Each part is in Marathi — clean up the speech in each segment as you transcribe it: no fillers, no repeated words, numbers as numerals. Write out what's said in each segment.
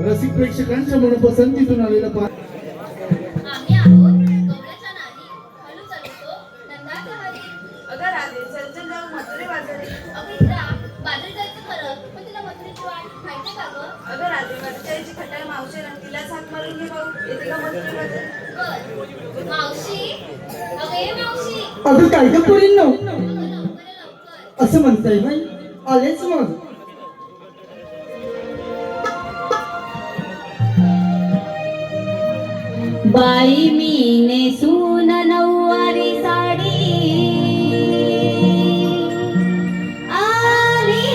रसिक प्रेक्षकांच्या मनपसंतीतून आलेला आम्ही आहोत गवळ्याच्या नारी हलू चलतो नंदाचा हरी. अगं राधे चल चल जाऊ मथुरे बाजारी. अगं इंद्रा बाजारी जायचं खरं पण तुला मथुरेची वाट माहिती का गं? अगं राधे माझ्या आईची खट्याळ मावशी तिला हाक वहिनी भाऊ येते का मथुरे बाजारी? बर मावशी अगं ये मावशी अगं काय ग पोरींनो, अगं लवकर ये, लवकर असं म्हणताय बाई, आलेच मग. बाई मी नेसून नऊवारी साडी आली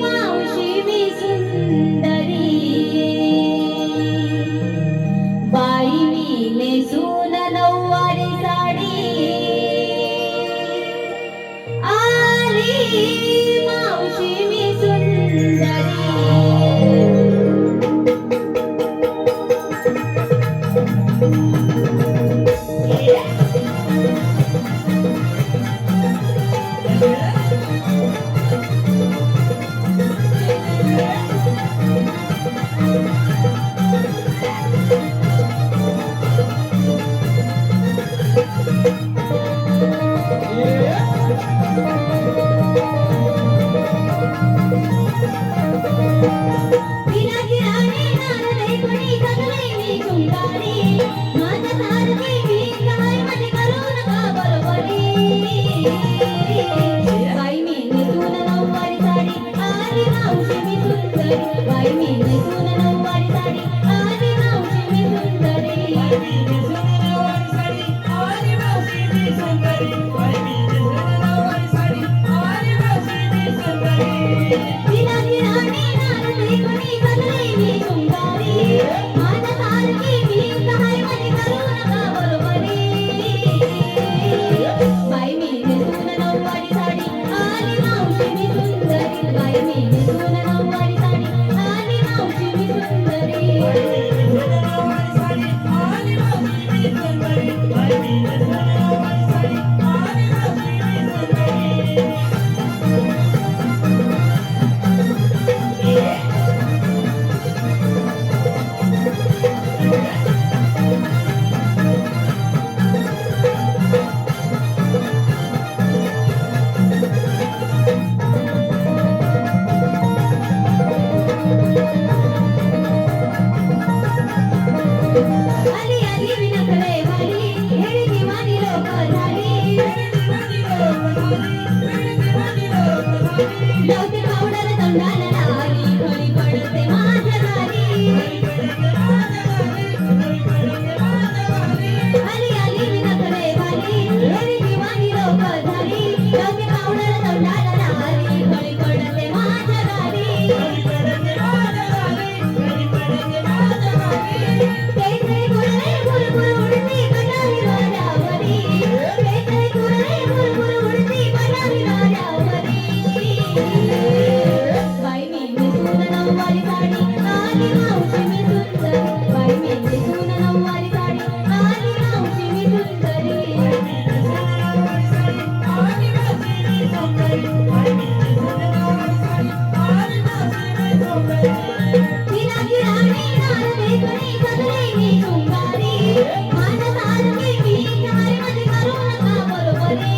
मावशी मी सुंदरी. बाई मी नेसून नऊवारी साडी आली मावशी मी सुंदरी. बाई मी नेसून नऊवारी साडी आली मावशी मी सुंदरी. बाई मी नेसून नऊवारी साडी आली मावशी मी सुंदरी. पिलाची राणी नारळी कोणी सगळे मी शृंगारी. माझ्यासारखी मी काय मध्ये करू नका बरोबरी. बाई मी नेसून नऊवारी साडी आली मावशी मी सुंदरी. बाई मी नेसून नऊवारी साडी आली मावशी मी सुंदरी. आली आली विनकळे वाली हेडी दिवानी लोक झाली. लावते पावडर तोंडाला लाली खळी पडते माझ्या गाली. आली आली विनकळे वाली हेडी दिवानी लोक झाली. लावते पावडर तोंडाला लाली खळी पडते माझ्या गाली. केसरी कुरळे बुलबुल उडती बनावी माझ्यावरी. केसरी कुरळे बुलबुल उडती बनावी माझ्यावरी. बाई मी नेसून नऊवारी साडी आली मावशी मी सुंदरी. बाई मी नेसून नऊवारी साडी आली मावशी मी सुंदरी. पिलाची राणी नारळी कोणी सगळे मी शृंगारी. माझ्यासारखी मी काय मध्ये करू नका बरोबरी.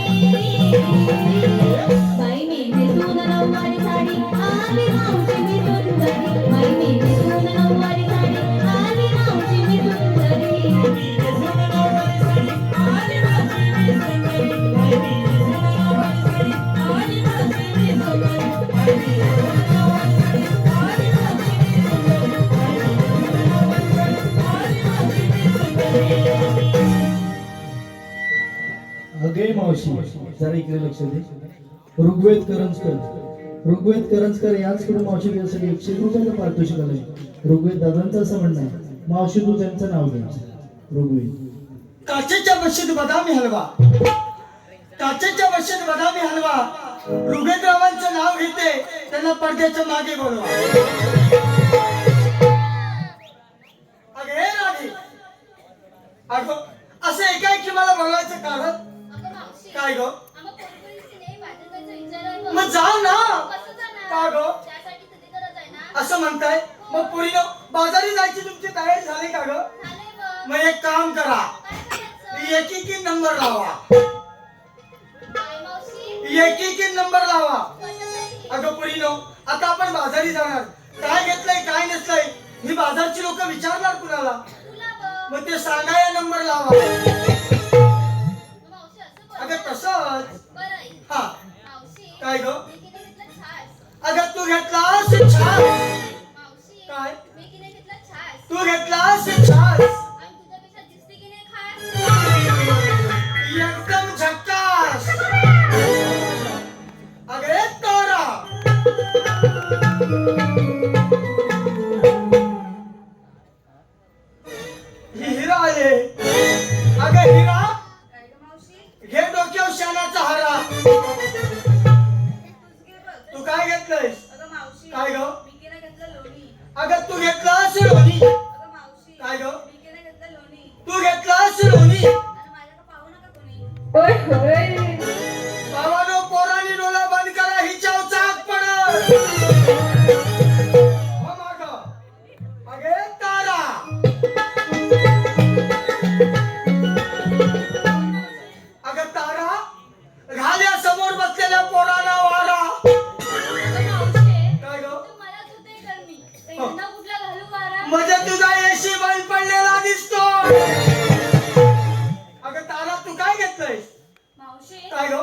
बाई मी नेसून नऊवारी साडी आली मावशी मी सुंदरी. बाई मी नेसून नऊवारी साडी आली मावशी मी सुंदरी. अगे मावशी जरा इकडे लक्ष दे. ऋग्वेद करंजकर याचकडून मावशी गेल्यासाठी 100 रुपयाचा पारितोषिक आलंय. ऋग्वेद दादांचं असं म्हणणं आहे, मावशी तू त्यांचं नाव घ्यायचं. ऋग्वेद काचेच्या बशीत बदामी हलवा, काचेच्या बशीत बदामी हलवा. ऋग्वेदरावांचं नाव घेते, त्यांना पडद्याच्या मागे बोलवा. अगे राणी, अगं असं एकाएकी मला बोलवायचं कारण अगं मावशी काय गं? आम्हा पोरपोरीची नाही भाजन जायचं विचार आहे बघ. मग जाऊ ना. कसं जाणार? का गं? त्यासाठी तिथे गरज आहे ना. असं म्हणताय? मग पुरीनो बाजारी जायची तुमची तयारी झाली का ग? झालंय बघ. मग एक काम करा, काय करायचं? एक नंबर लावा. काय मावशी? एक नंबर लावा. कशासाठी? अगं पुरीनो, आता आपण बाजारी जाणार, काय घेतलंय काय नसलंय ही बाजारची लोक विचारणार कुणाला? तुला बघ. मग ते सांगा या नंबर लावा. मावशी असं बोल. अगं तसंच. बरं ऐक. हा मावशी काय ग? मी किने घेतला छास. अगं तू घेतलास छास. मावशी काय? मी किने घेतला छास. तू घेतलास छास. आणि तुझ्यापेक्षा दिसते की नाही खास. एकदम झक्कास. अगे तारा. ही हिरा आहे. अगं हिरा काय ग मावशी? घे डोक्यावर शानाचा हारा. तूच घे बघ. तू काय घेतलंयस? अगं मावशी काय ग? मी केलं घेतलं लोणी. अगं तू घेतलास लोणी. अगं मावशी काय ग? मी केलं घेतलं लोणी. तू घेतलास लोणी. आणि माझ्याकडे पाहू नका कोणी. बाबानो पोरांनी डोळा बंद करा. हिच्यावर चाक पडल. हो मागं. अगे तारा. अगं तारा घाल्या समोर बसलेल्या पोराला वारा. अगं मावशी काय ग? तू मलाच होते तर मी. तर यांना कुठला घालू वारा? म्हणजे तुझा एशी बंद पडलेला दिसतो. अगं तारा तू काय घेतलंयस? मावशी काय ग?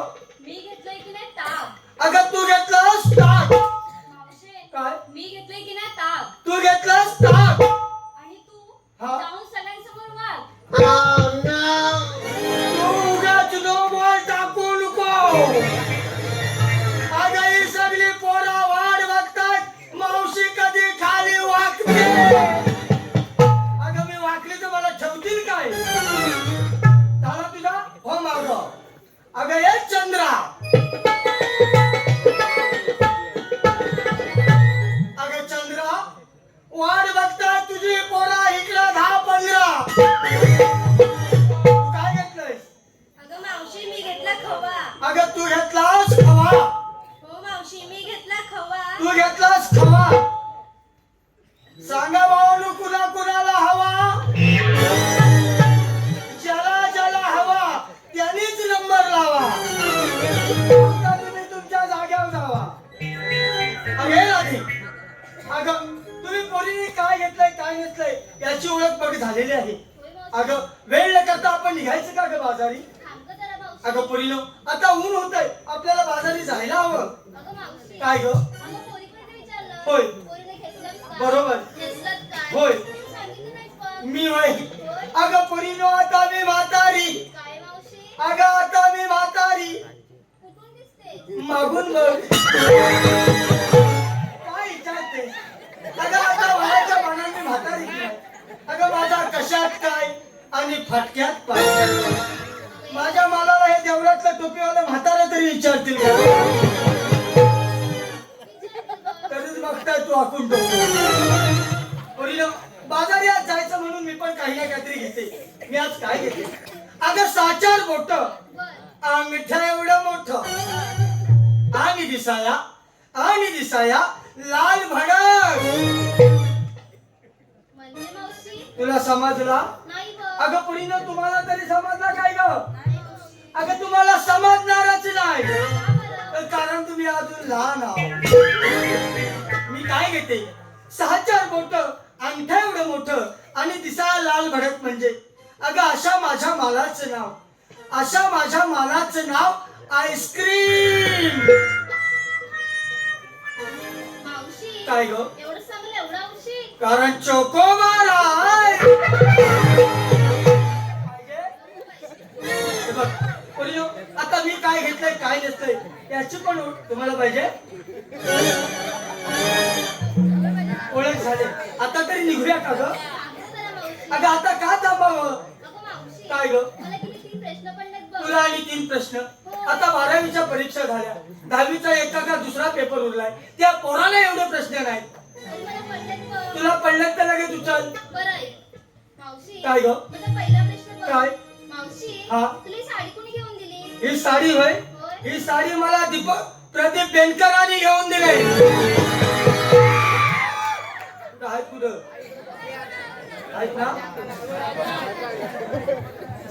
मी घेतलंय की नाही ताक. अगं तू घेतलंस ताक. मावशी काय? मी घेतलंय की नाही ताक. तू घेतलंस ताक. आणि तू हा? जाऊन सगळ्यांसमोर वाग. तू उगाच नो बॉल टाकू नको. अगं ही सगळी पोरा वाट बघतात मावशी कधी खाली वाकते. अगं मी वाकली तर मला ठेवतील काय? झाला तुझा? हो माग. अगं ये चंद्रा. अगं चंद्रा वाट बघतात तुझी पोरा इकडं 10-15. तू काय घेतलंयस? अगं मावशी मी घेतला खवा. अगं तू घेतलास खवा. हो मावशी मी घेतला खवा. तू घेतलास खवा. सांगा भावानो कुणा कुणाला हवा? ज्याला ज्याला हवा त्यांनीच नंबर लावा. आता तुम्ही तुमच्या जाग्यावर जावा. अगे राधी. अगं तुम्ही पोरीने काय घेतलंय काय नसलंय याची ओळख बघ झालेली आहे. होय मावशी. अगं वेळ न करता आपण निघायचं का ग बाजारी? थांब गं जरा मावशी. अगं पोरीनो आता ऊन होतंय आपल्याला बाजारी जायला हवं. अगं मावशी. काय ग? अगं पोरीकडे विचारलं. होय. पोरीने घेतलंच काय? बरोबर. नेसलंच काय? होय. तू सांगितलं नाहीस पण. मी होय. होय. अगं पोरीनो आता मी म्हातारी. काय मावशी? अगं आता मी म्हातारी. कुठून दिसते? मागून बघ. काय विचारते? अगं आता वयाच्या मानाने म्हातारी की नाही? अगं माझा कशात काय आणि फटक्यात पाय. माझ्या मालाला हे देवळातलं टोपीवालं म्हातारा तरी विचारतील का? तरीच बघताय तू आखून टोपी. पोरीनो बाजारी आज जायचं म्हणून मी पण काही ना काहीतरी घेते. मी आज काय घेते? अगं 6-4 बोट बर. अंगठ्या एवढं मोठं आणि दिसाया लाल भडक. म्हणजे मावशी तुला समजला? नाही बघ. अगं पुढीनं तुम्हाला तरी समजला काय ग? नाही मावशी. अगं तुम्हाला समजणारच नाही. का बरं? कारण तुम्ही अजून लहान आहात. मी काय घेते? 6-4 बोट अंगठ्या एवढं मोठं आणि दिसाया लाल भडक म्हणजे अगं अशा माझ्या मालाचं नाव आईस्क्रीम. मावशी काय ग? एवढं चांगलं एवढं औषधी. कारण चोकोबार आहे. हे बघ पोरीनो, आता मी काय घेतलंय काय नसलंय याची पण तुम्हाला पाहिजे. ओळख झाले. आता तरी निघूया का ग? थांबू जरा मावशी. अगं आता का थांबावं? अगं मावशी काय ग? मला किती 3 प्रश्न पडलेत बघ. तुला आणि 3 प्रश्न. आता 12वीच्या परीक्षा झाल्या. 10वीचा एका का दुसरा पेपर उरलाय. त्या पोराला एवढे प्रश्न नाहीत. तरी मला पडलेत बघ. तुला पडलेत तर लगेच उचल. बरं ऐक. मावशी काय ग? माझा पहिला प्रश्न बघ. काय? मावशी हा? तुला ही साडी कोणी घेऊन दिली? ही साडी होय. होय. ही साडी मला प्रदीप बेनकरांनी घेऊन दिली. काय कुठं आहेत ना?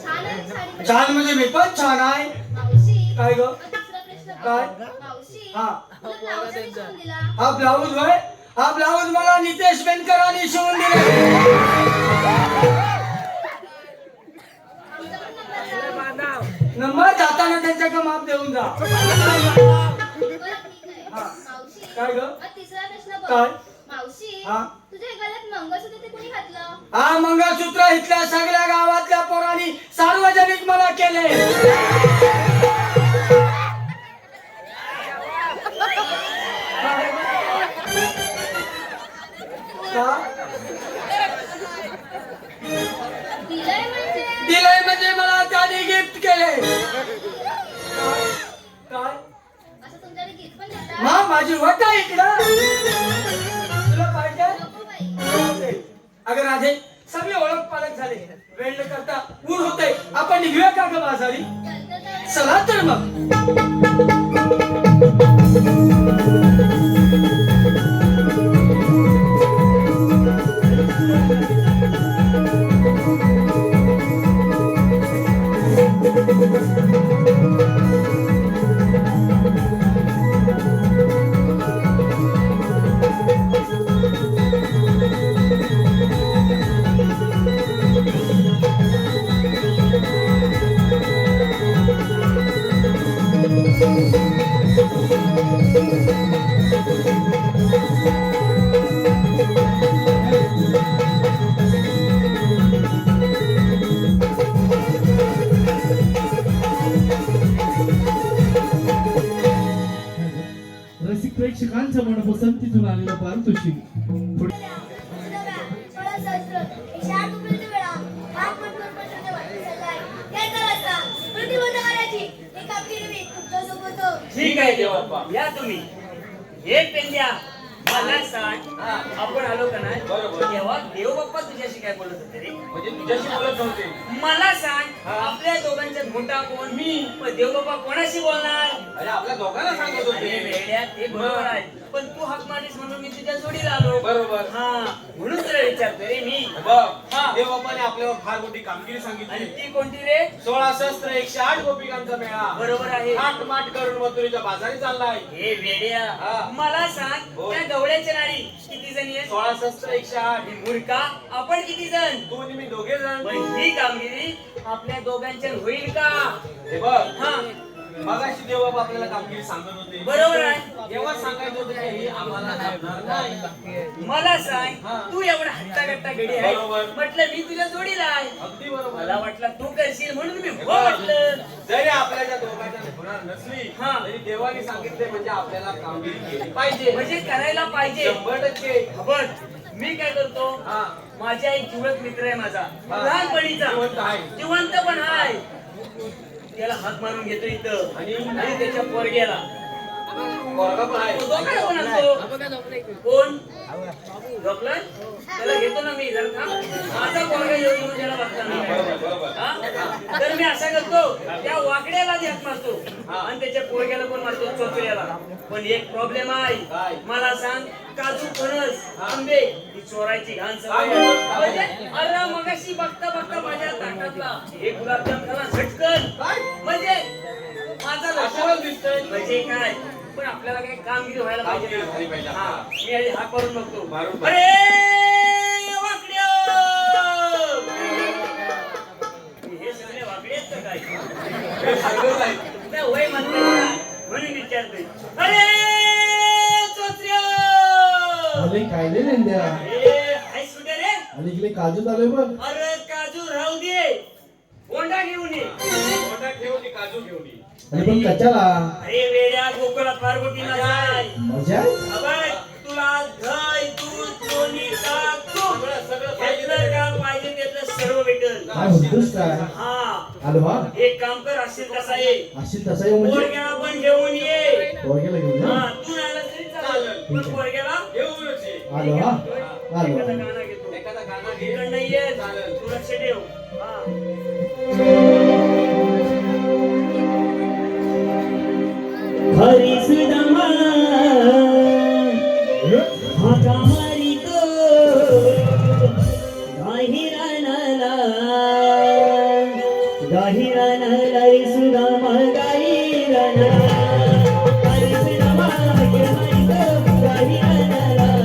छान आहे साडी. छान म्हणजे मी पण छान आहे. मावशी काय ग? मग दुसरा प्रश्न बघ. काय? मावशी हा. तुला ब्लाऊज कधी शिवून दिला? हा ब्लाऊज होय. हा ब्लाऊज मला नितेश बेनकरांनी शिवून दिले. आमचा पण नंबर लावा. नंबर जाताना त्यांच्याकडे माप देऊन जा. बरं, ठीक आहे. हा. मावशी, काय ग? तिसरा प्रश्न बघ. काय? मावशी, हा? तुझ्या गळ्यात मंगळसूत्र ते कोणी घातलं? हा मंगळसूत्र इथल्या सगळ्या गावातल्या पोरांनी सार्वजनिक मला केले. का? दिलंय म्हणजे? दिलंय म्हणजे मला त्याने गिफ्ट केले. काय? असं तुमच्याकडे गीत पण देतात? मा माझी वटा इकडं. तुला पाहिजे? नको बाई. अगं राधे सगळे ओळख पालक झाले. वेळ न करता ऊन होतंय. आपण निघूया का ग बाजारी? चालतं तर. चला तर मग. रसिक प्रेक्षकांच्या मनपसंतीतून आलेला पारितोषिक. ठीक आहे देवप्पा, या तुम्ही. एक पेन द्या. मला सांग, आपण आलो का नाही तेव्हा देवबाप्पा तुझ्याशी काय बोलत होते रे? म्हणजे तुझ्याशी बोलत नव्हते. मला सांग, आपल्या दोघांच्या घोटा कोण? मी. मग देवबाप्पा कोणाशी बोलणार? अरे आपल्या दोघांना सांगत अरे होते. वेड्या, ते बरोबर आहे, पण तू हाक मारलीस म्हणून मी तुझ्या जोडीला आलो. बरोबर. हा, म्हणून तुला विचारतोय रे मी. बघ, हा. देवबापाने आपल्यावर फार मोठी कामगिरी आणि सांगितली. ती कोणती रे? 16 शस्त्र 108 गोपिकांचा मेळा. बरोबर आहे. थाट माट करून मथुरेच्या बाजारी चाललाय. हे वेड्या, हा. मला सांग, हो. त्या गवळ्याच्या नारी किती जणी आहेत? 16 शस्त्र 108. आणि मूर्खा, आपण किती जण? तू आणि मी दोघे जण. पण ही कामगिरी आपल्या दोघांच्या होईल का? हे बघ, हा, मगाशी देवबाप आपल्याला कामगिरी सांगत होते. बरोबर आहे. तेव्हा सांगायचं होतं की हे आम्हाला जमणार नाही. मला सांग, हा. तू एवढा हट्टाकट्टा गडी आहे, बरोबर. म्हटलं मी तुझ्या जोडीला आहे. अगदी बरोबर. मला वाटलं तू करशील म्हणून मी हे हो बघ, म्हटलं. जरी आपल्याला दोघांच्या होणार नसली हा. तरी देवाने सांगितले म्हणजे आपल्याला कामगिरी केली पाहिजे. म्हणजे करायला पाहिजे. 100%. बघ, मी काय करतो, हा. माझा एक युवक मित्र आहे माझा, हा. लहानपणीचा, जिवंत आहे. जिवंत पण आहे. त्याला हात मारून घेतो इथं आणि आणि त्याच्या पोरग्याला पोरगा पण आहे. दोघांना पण असतो. कोण झोपलाय? त्याला घेतो ना मी. जर का माझा पोरगा येऊन त्याला बघता नाही. बरोबर, बरोबर. हा? तर मी असा करतो, त्या वाकड्याला हात मारतो आणि त्याच्या पोरग्याला पण मारतो, चोचऱ्याला. पण एक प्रॉब्लेम आहे. काय? मला सांग, काजू, फणस, आंबे ही चोरायची घाण सवय काय आहे. म्हणतो? म्हणजे अरे मगाशी बघता बघता माझ्या ताटातला एक गुलाबजाम खाला झटकन. काय? म्हणजे माझा अशाला दिसतंय. म्हणजे काय, पण आपल्याला काही कामगिरी व्हायला कामगिरी झाली पाहिजे. पाहिजे. हा, मी आधी हात मारून बघतो. मारून बघ. अरे वाकड्या! हे सगळे वाकडे आहेत का काय? हे सगळंच आहे. नाही, होय म्हणतात ना, म्हणून विचारतोय. अरे चोचऱ्या! अरे काय रे नेंद्या, ए, हायस कुठे रे? आणि इकडे काजू चालू बघ. अरे काजू राहू दे, होंडा घेऊन ये. मोठा ठेवून ये, काजू घेऊन ये. अरे पण कशाला? अरे वेड्या, गोकुळात पार्वती जाय. मजा आहे? अबे, तुला दही, दूध, लोणी, ताक, तूप सगळं पाहिजे. घेतलं का पाहिजे त्यातलं सर्व भेटल. काय म्हणतोस काय? हा, आलो हा. एक काम कर, असेल तसा ये. अशी तसा येऊ म्हणजे पोरग्याला पण घेऊन ये. पोरग्याला घेऊन हा, जा. तू नाही आला तरी चालेल, चालेल. पण पोरग्याला घेऊनच ये. आलो हा. आलो एखादा आलो. गाणं घेतो. एखादा गाणं घे. इकडनं ये, चालेल. तू लक्ष ठेव. हा. हरी सुदामा हाका मारितो गाहिरानाला गाहिरानाला रे सुदामा गाहिरानाला हरी सुदामा हाका मारितो गाहिरानाला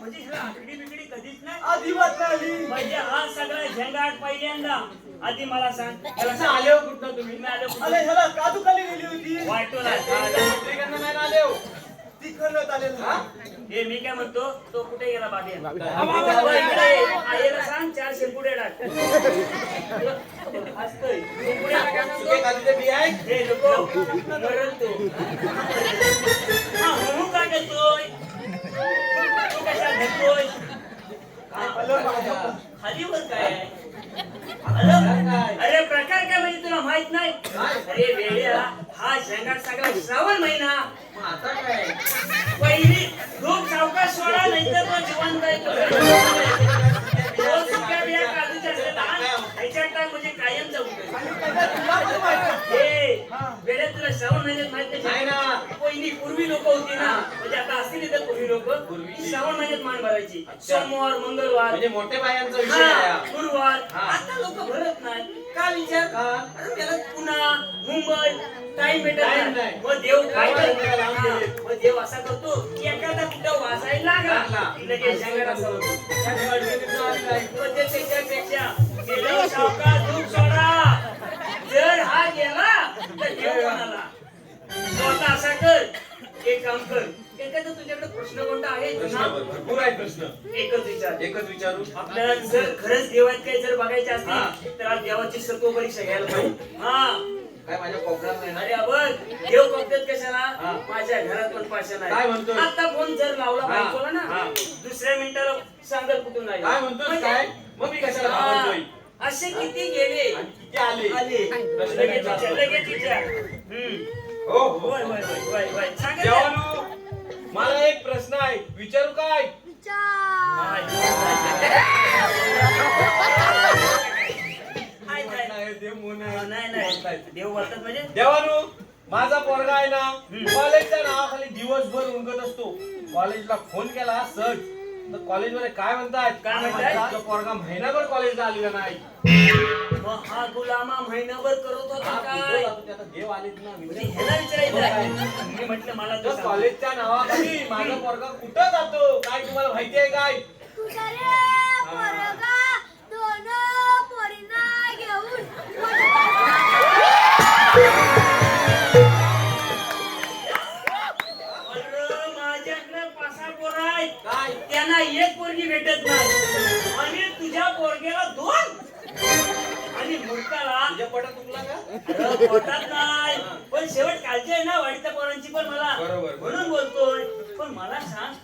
म्हणजे ह्याला आकडी बिकडी कधीच नाही. अजिबात नाही. म्हणजे हा सगळा झंगाट पहिल्यांदा. आधी मला सांग कसं आले हो कुठं तुम्ही? मी आलो कुठं? अरे ह्याला काजू खाली गेली होती. वाटोला पत्रिकांना नाही आले हो. ती खरंच आले ना. हे मी काय म्हणतो तो कुठे गेला बाबी बाबी. आईला सांग 4 शेंपुडे टाक. हसतोय. शेंपुडे टाकायचं सुके काजूचे बी आहेत. हे नको मरण तो. हा म्हणून काय करतोय तू कशा धरतोय खाली वर काय आहे? अरे प्रकार काय म्हणजे तुला माहित नाही? अरे वेड्या हा झंगाट सगळा श्रावण महिना. आता काय? पहिली खूप सावकाश सोडा नाहीतर मग जिवंत आहे. रोज सुक्या बिया काजूच्या असतात. ह्याच्यात टाक म्हणजे कायम जाऊ. वेळेत तुला श्रावण महिन्यात माहित नाही ना. पहिली पूर्वी लोक होती ना, म्हणजे आता असतील इथं पूर्वी लोक श्रावण महिन्यात मान भरायची. सोमवार मंगळवार म्हणजे मोठे बायांचा विषय आहे हा. गुरुवार. हा. आता लोक भरत नाही. का विचार? का? अरे त्याला पुन्हा मुंबई टाइम भेटत Time नाही. नाही. मग देव काय गावाला करतो? लावून हा, दिले. मग देव असा करतो की एखादा कुठं वाजायला लागला लागला. की लगेच जंगल असा होतो. त्याची अडचणीतून आली नाही. मग ते त्याच्यापेक्षा गेल्यावर सावकाश धूप सोडा. जर हा गेला तर देव कोणाला? तो आता असा कर, एक काम कर, एखादा तुझ्याकडे प्रश्न कोणता आहे प्रश्न ना? भरपूर आहेत प्रश्न. एकच विचार. एकच विचारू. आपल्याला जर खरंच देवात काही जर बघायचे असतील तर आज देवाची सत्व परीक्षा घ्यायला पाहिजे. हा काय माझ्या कोकणात नाही ना? अरे बघ देव बघतात कशाला? हा. माझ्या घरात पण पाषाण काय आहे. म्हणतोय? आता फोन जर लावला हा. बायकोला ना हा. दुसऱ्या मिनिटाला सांगल कुठून आहे. काय म्हणतोय म्हणजे- काय? मग मी कशाला घाबरतोय? हा. असे किती गेले आणि किती आले? आले प्रश्न लगेच विचारतो. विचार, लगेच विचार. हो हो. होय होय होय होय होय सांगा. देवानू, मला एक प्रश्न आहे, विचारू काय? नाही, देव म्हणून आहे. नाही देव बोलतात म्हणजे देवानू, माझा पोरगा आहे ना कॉलेजच्या नावाखाली दिवसभर उंगत असतो. कॉलेजला फोन केला सहज तर कॉलेजमध्ये काय म्हणतात? काय म्हणतायत? तुझा पोरगा महिनाभर कॉलेजला आलेला नाही. मग हा गुलामा महिनाभर करत होता हा, काय? कुठं जातो ते आता देव आलेत ना. म्हणजे ह्याला विचारायचं. मी म्हटलं मला तू तर सांग. कॉलेजच्या नावाखाली माझा पोरगा कुठं जातो काय तुम्हाला माहिती आहे काय? अरे माझ्याकडे 5-6 पोरं आहेत. काय? त्यांना एक पोरगी भेटत नाही आणि तुझ्या पोरग्याला 2 आणि मूर्खाला तुझ्या पोटात तुला का? अरे पोटात नाही पण शेवट काळजी आहे ना वाढीच्या पोरांची पण मला बरोबर. म्हणून बोलतोय. पण मला सांग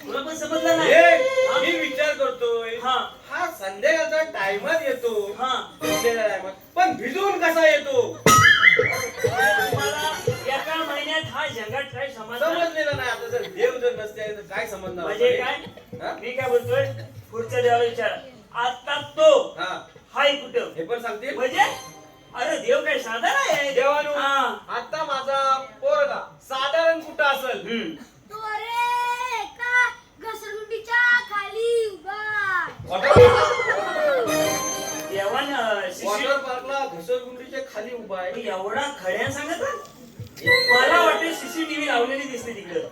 तुला पण समजलं नाही. हे, मी विचार करतोय हा. हा संध्याकाळचा टाइमात येतो. हा. संध्याकाळच्या टायमात पण भिजून कसा येतो? तुम्हाला एका महिन्यात हा झंगाट काय समजलं समजलेलं नाही. आता जर देव जर नसते तर काय समजणार? म्हणजे काय? हा? मी काय बोलतोय पुढच्या देवाला विचार. आता तो हा. हाय कुठं हे पण सांगतील. म्हणजे अरे देव काय साधा आहे देवानू, हा. आता माझा पोरगा साधारण कुठं असेल? खाली उभा. देवान शिष्य वॉटर पार्कला घसरगुंडीच्या खाली उभा आहे. एवढा खड्या सांगत मला वाटतं सीसीटीव्ही लावलेली दिसते तिकडं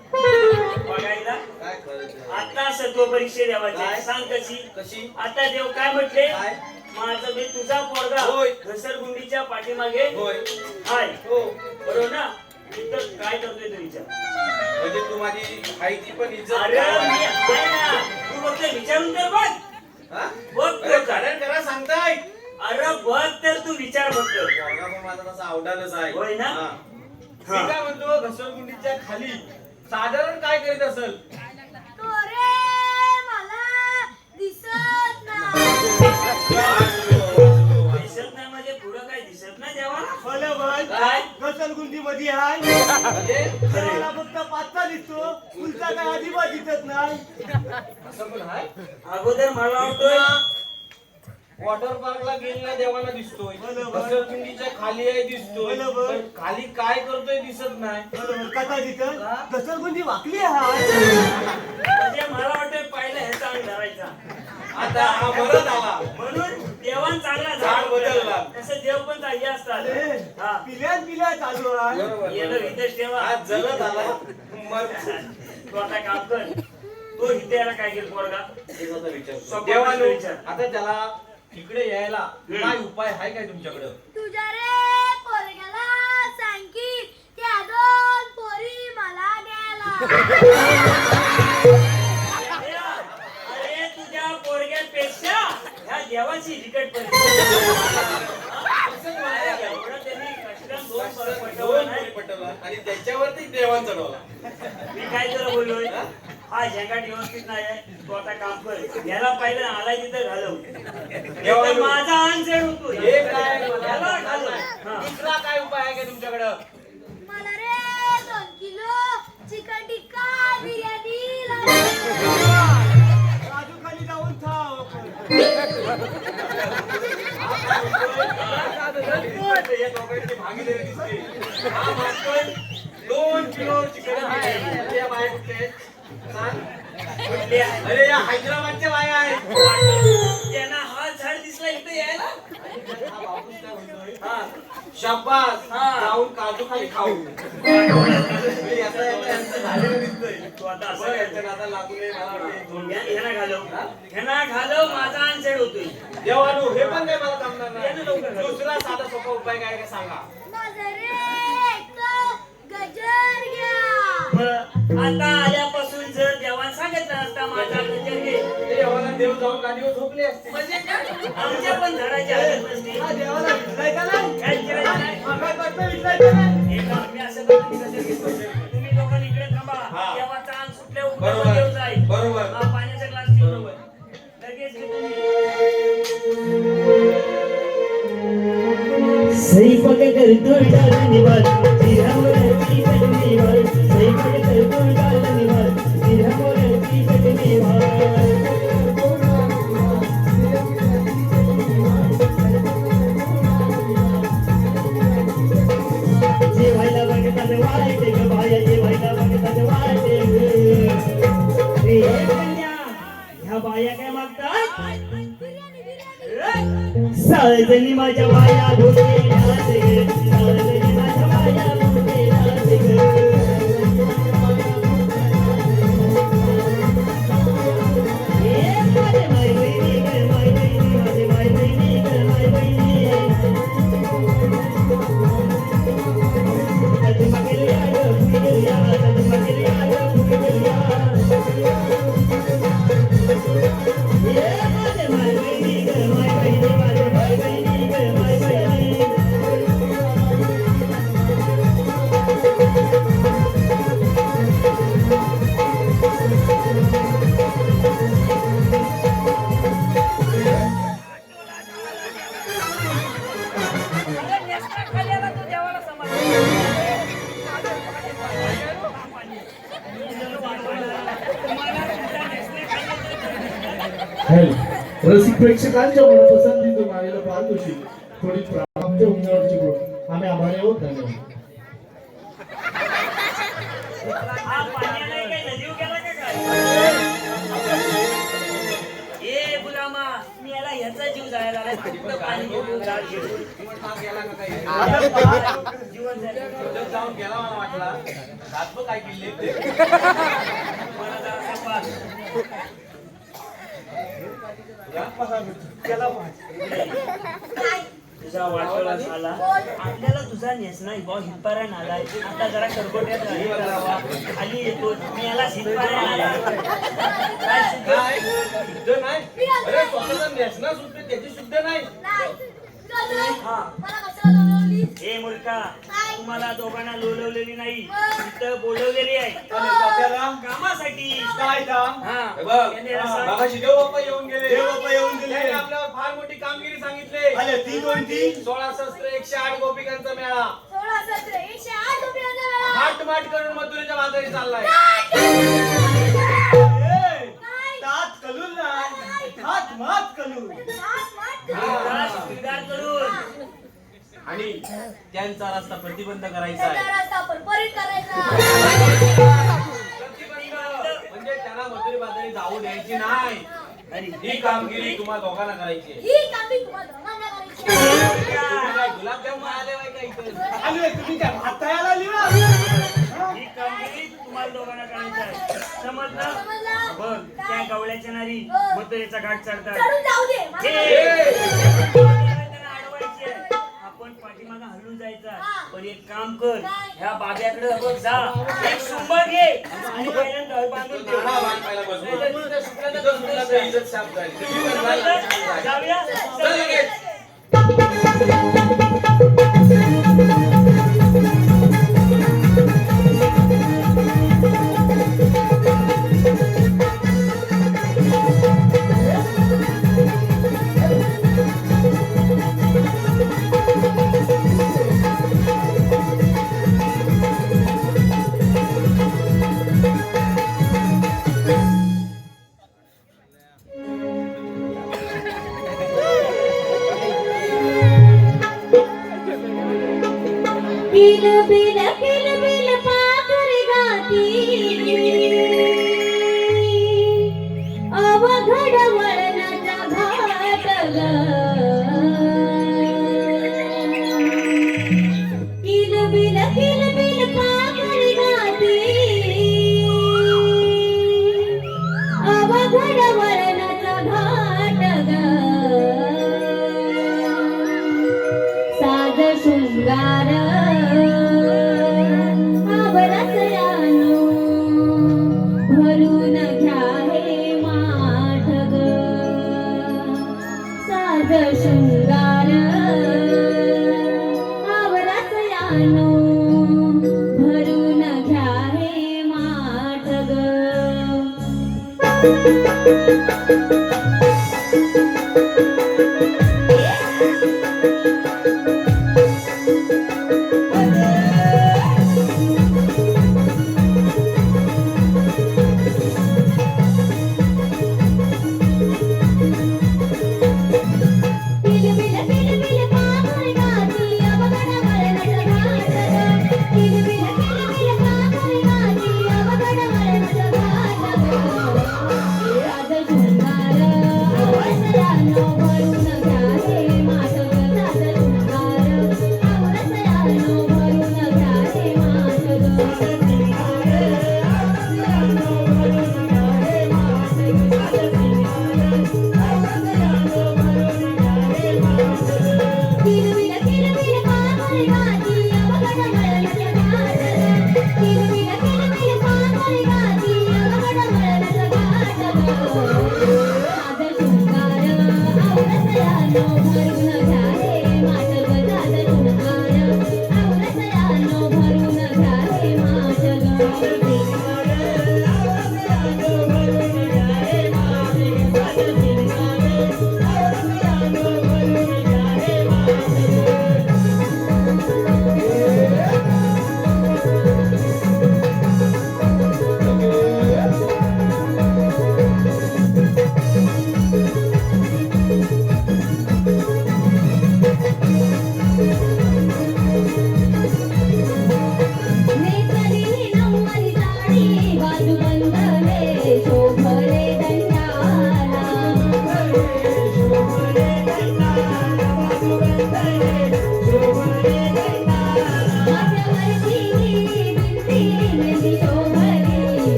बघायला. काय करायचं? आता सत्व परीक्षा द्यावायची काय? सांग कशी? कशी? आता देव काय म्हटले? काय? माझं मी तुझा पोरगा होय. घसरगुंडीच्या पाठीमागे होय. हाय हो. बरोबर ना? इथं काय करतोय तो विचार. म्हणजे तू माझी आई ती पण इज्जत अरे कर. मी आहे ना तू फक्त विचारून तर बघ. हा? बघ अरे तू. कारण करा सांगताय. अरे बघ तर तू विचार फक्त. पोरगा पण माझा तसा आवडानच आहे. होय ना? हा. हा. मी काय म्हणतो घसरगुंडीच्या खाली साधारण काय करीत असेल? दिसत नाही म्हणजे पुढं काय दिसत नाही देवाला. काय? घसरगुंडी मध्ये आहे. देवाला फक्त पाचचा दिसतो, पुढचा काय अजिबात दिसत नाही. असं पण आहे. अगोदर मला वाटतोय वॉटर पार्कला गेलेला देवाला दिसतोय. घसरगुंडीच्या खाली आहे दिसतोय. पण खाली काय करतोय दिसत नाही. कसा दिसत? घसरगुंडी वाकली आहे. म्हणजे मला वाटतंय पहिला ह्याचा अंग धरायचा. आता हा मरत आला. म्हणून देवान चांगला झाड बदलला. तसं देव पण चांगले असतात. हा. पिल्या चालू आहे. येणं इथेच ठेवा. आज जलत आला. मर. तू आता काम कर. तो तो इथे याला काय केलं पोरगा तेच आता विचार सोपा देवानो विचार. आता त्याला इकडे यायला काय उपाय आहे काय तुमच्याकडं तुझ्या रे पोरग्याला सांग की त्या 2 पोरी मला द्यायला. अरे तुझ्या पोरग्यापेक्षा ह्या देवाची विकट परिस्थिती एवढं त्यांनी कष्टानं 2 फरक पटवलं नाही. पटवला आणि त्याच्यावरती देवान चढवला मी काय तुला बोललोय हा झेंगाट व्यवस्थित नाही आहे तू आता काम कर याला पाहिलं आलाय तिथं घालव इथं माझा अनसेड होतो हे काय याला घालव हा. दुसरा काय उपाय आहे काय तुमच्याकडं मला रे 2 किलो चिकन टिक्का बिर्याणी लागेल. राजू खाली जाऊन थांब या दोघांची भागीदारी दिसते हा मास्टर 2 किलो चिकन आहे या बाया कुठल्या आहेत? सांग. कुठल्या? अरे या हैदराबादच्या बाया आहेत त्यांना हा झाड दिसला इथं यायला हा बापूस काय म्हणतोय? हा. शाबास हा. जाऊन काजू खाली खाऊ यांचं झालेलं दिसतंय तू आता असं बरं, काय यांच्या नादाला लागू नये मला वाटतं ह्यांना घालव माझा अनसेड होतोय देवानू हे पण काय मला जमणार यानं लवकर नाही घालव. दुसरा साधा सोपा उपाय काय काय सांगा माझं रे गजर घ्या. मग आता आल्यापासून जर देवान सांगितलं असता माझा गजर घे ते देवाला देव जाऊन गादीवर झोपले असते म्हणजे आमच्या पण झाडाची हालत नसते हा देवाला विसराय का नाही काय करायचं नाही? मागाय पाटलं विसरायचं नाही हे काम मी असं करतो, मी गजर घेतो. तुम्ही लोकांनी इकडे थांबा हा. देवाचा अंग सुटल्या बरोबर. उठल्यावर देव जाईल बरोबर. हा, पाण्याचा ग्लास घेऊन लगेच घेतो मी. सैपक करतो डाल निवार तिरावरती पटणीवर सैपक करतो डाल निवार तिरावरती पटणीवर जेवायला बघतात वाढते ग बाया जेवायला बघतात वाढते रे कन्या ह्या बाया काय मागतात साळजणी माझ्या बाया भुकेल्या रे साळजणी माझ्या बाया भुकेल्या रे माझे माय बहिणी ग माय बहिणी माझे माय बहिणी ग माय बहिणी तजमा गेल्या ग फुगल्या तजमा गेल्या ग फुगल्या माझे माय बहिणी ग माय बहिणी माझे माय बहिणी ग माय बहिणी अरे नेसता खाली आला तू देवाला समाधान. तुम्हाला तुमच्या नेसण्याखाली रसिक प्रेक्षकांच्या मनपसंतीतून आलेलं पारितोषिक थोडी प्राप्त उंगवरची गोष्ट आम्ही आभारी आहोत धन्यवाद हा पाण्याला काही नदीव गेला का काय ए गुलामा मी याला ह्याचा जीव जायला आलाय फक्त पाणी घेऊन झाड घेऊन गेला का काही जीवन जायला उद्योग जाऊन गेला मला वाटला रातभर काय केले ते मला जरा पास तुझा वाटोळा झाला आपल्याला तुझा नेसना भाऊ हितपारायण आलाय आता जरा करगोट्यात हे करावा खाली येतो मी याला हितपारायण आला काय शुद्ध? काय शुद्ध नाही अरे स्वतःचा नेसना सुद्धा त्याची शुद्ध नाही हा. मला कशाला बोलवली? हे मूर्खा तुम्हाला दोघांना लोलवलेली नाही इथं बोलवलेली आहे आणि कशाला? कामासाठी काय काम हा हे बघ, यांनी याला सांग. मागाशी देव बाप्पा येऊन गेले देव बाप्पा येऊन गेले. त्यांनी आपल्यावर फार मोठी कामगिरी सांगितले अरे ती कोणती 16 शस्त्र 108 गोपिकांचा मेळा 16 सत्र 108 रुपयांचा वेळा. हाट माट करून मथुरेच्या बाजारी चाललाय तात कलून नाही हात मात कलून विकास स्वीकार करून आणि त्यांचा रस्ता प्रतिबंध करायचा आहे त्याचा रस्ता परपरीत करायचा. प्रतिबंध म्हणजे त्यांना मथुरे बाजारी जाऊ द्यायची नाही आणि ही कामगिरी तुम्हा दोघांना करायची आहे. ही कामी तुम्हाला दोघांना करायची आहे. तुम्ही काय गुलाबजाम आले बाय का इथं अरे तुम्ही काय भातायाला लिहा ही कामगिरी तुम्हाला दोघांना करायची आहे समजलं समजलं? बघ गवळ्याच्या नारी मथुरेचा घाट चढतात चढून जाऊ दे हे, मला त्यांना अडवायचे. आपण पाठीमागं हलून जायचा हा. पण एक काम कर काय? ह्या बाब्याकडे बघ जा एक सुंबर घे आणि पहिल्यांदा दळ बांधून ठेव. नाना बांधायला बसू. नाहीतर तिथं सुटलं तर तिथं सुटला तर इज्जत शाप जाईल. तुम्ही पण बांधा. जाऊया चल लगेच. किलबिल पाखर गाती अवघड वळणाचा घाट ग किलबिल पाखर गाती अवघड वळणाचा घाट ग साज शृंगार आवरसयानो भरून घ्या हे माठ ग साज शृंगार आवरसयानो भरून घ्या हे माठ ग किलबिल पाखर गाती अवघड वळणाचा घाट ग किलबिल पाखर गाती अवघड वळणाचा घाट ग साज शृंगार